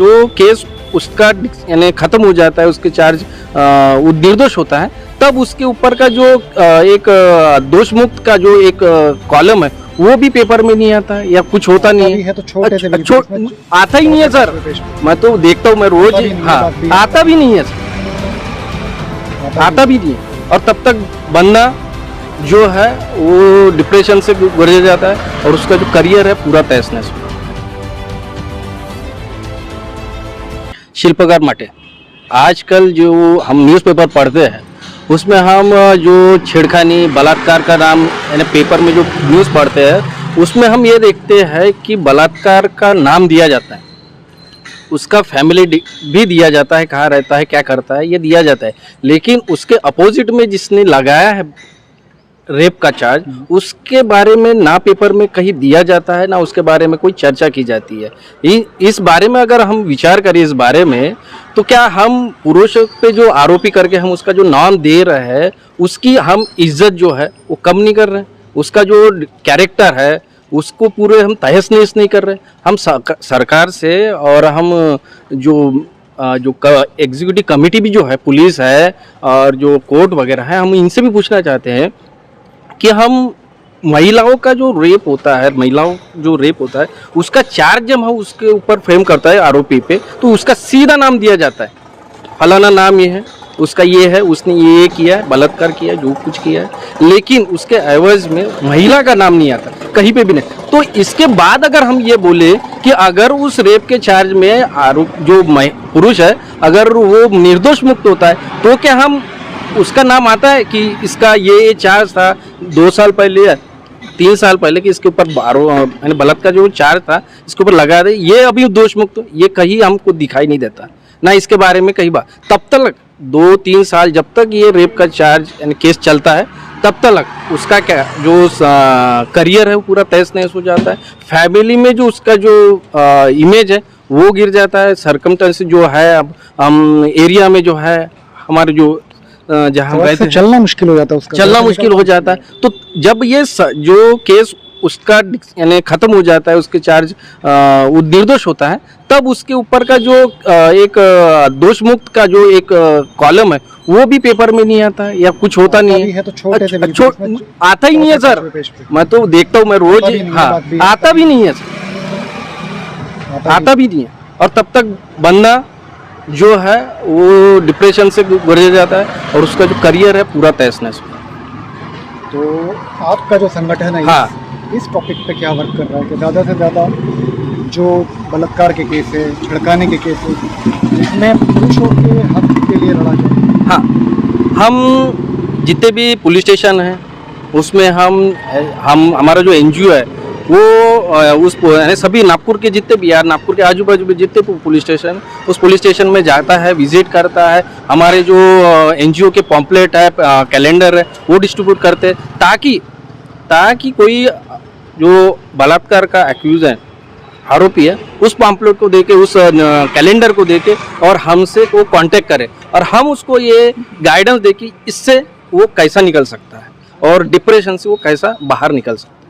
जो केस उसका यानी खत्म हो जाता है, उसके चार्ज वो निर्दोष होता है, तब उसके ऊपर का जो एक दोष मुक्त का जो एक कॉलम है वो भी पेपर में नहीं आता है या कुछ होता नहीं है। तो छोटे से आता ही नहीं है सर, मैं तो देखता हूँ, मैं रोज, हाँ आता भी नहीं है सर, आता भी नहीं है। और तब तक बंदा जो है वो डिप्रेशन से गुजर जाता है और उसका जो करियर है पूरा तहस नहस। शिल्पकार माटे आजकल जो हम न्यूज़पेपर पढ़ते हैं उसमें हम जो छेड़खानी बलात्कार का नाम यानी पेपर में जो न्यूज़ पढ़ते हैं उसमें हम ये देखते हैं कि बलात्कार का नाम दिया जाता है, उसका फैमिली भी दिया जाता है, कहाँ रहता है, क्या करता है, ये दिया जाता है। लेकिन उसके अपोजिट में जिसने लगाया है रेप का चार्ज, उसके बारे में ना पेपर में कहीं दिया जाता है ना उसके बारे में कोई चर्चा की जाती है। इस बारे में अगर हम विचार करें इस बारे में, तो क्या हम पुरुष पे जो आरोपी करके हम उसका जो नाम दे रहे हैं उसकी हम इज्जत जो है वो कम नहीं कर रहे हैं, उसका जो कैरेक्टर है उसको पूरे हम तहस नहस नहीं कर रहे। हम सरकार से और हम जो एग्जीक्यूटिव कमेटी भी जो है, पुलिस है और जो कोर्ट वगैरह है, हम इनसे भी पूछना चाहते हैं कि हम महिलाओं का जो रेप होता है, महिलाओं जो रेप होता है उसका चार्ज जब हम उसके ऊपर फ्रेम करता है आरोपी पे, तो उसका सीधा नाम दिया जाता है, फलाना नाम ये है, उसका ये है, उसने ये किया है, बलात्कार किया, जो कुछ किया है, लेकिन उसके एवज में महिला का नाम नहीं आता कहीं पे भी नहीं। तो इसके बाद अगर हम ये बोले कि अगर उस रेप के चार्ज में आरोप जो पुरुष है अगर वो निर्दोष मुक्त होता है तो क्या हम उसका नाम आता है कि इसका ये चार्ज था 2 साल पहले या 3 साल पहले कि इसके ऊपर यानी बलात्कार जो चार्ज था इसके ऊपर लगा दे, ये अभी दोष मुक्त, ये कहीं हमको दिखाई नहीं देता ना इसके बारे में कहीं बात। तब तक 2-3 साल जब तक ये रेप का चार्ज यानी केस चलता है तब तक उसका क्या जो करियर है वो पूरा तहस नहस हो जाता है, फैमिली में जो उसका जो इमेज है वो गिर जाता है, सरकमस्टेंस जो है अब एरिया में जो है हमारे जो जहाँ गए थे चलना मुश्किल हो जाता है, उसका चलना मुश्किल हो जाता है। तो जब ये जो केस उसका यानी खत्म हो जाता है, उसके चार्ज वो निर्दोष होता है, तब उसके ऊपर का जो एक दोष मुक्त का जो एक कॉलम है वो भी पेपर में नहीं आता है या कुछ होता नहीं है। तो छोटे से आता ही नहीं है सर, मैं तो देखता हूँ, मैं रोज, हाँ आता भी नहीं है सर, आता भी नहीं है। और तब तक बंदा जो है वो डिप्रेशन से गुजर जाता है और उसका जो करियर है पूरा तहस नहस। तो आपका जो संगठन है, हाँ, इस टॉपिक पे क्या वर्क कर रहा है कि ज़्यादा से ज़्यादा जो बलात्कार के केस है, छिड़काने के केस है, जिसमें पुरुषों के हक के लिए लड़ा जाए? हाँ, हम जितने भी पुलिस स्टेशन हैं उसमें हम हमारा जो एनजीओ है वो उस यानी सभी नागपुर के जितने भी यार नागपुर के आजू बाजू में जितने पुलिस स्टेशन उस पुलिस स्टेशन में जाता है, विजिट करता है, हमारे जो एनजीओ के पॉम्पलेट है, कैलेंडर है वो डिस्ट्रीब्यूट करते हैं ताकि कोई जो बलात्कार का एक्यूज है, आरोपी है, उस पॉम्पलेट को देके, उस कैलेंडर को देके और हमसे वो कांटेक्ट करे और हम उसको ये गाइडेंस दे कि इससे वो कैसा निकल सकता है और डिप्रेशन से वो कैसा बाहर निकल सकता है।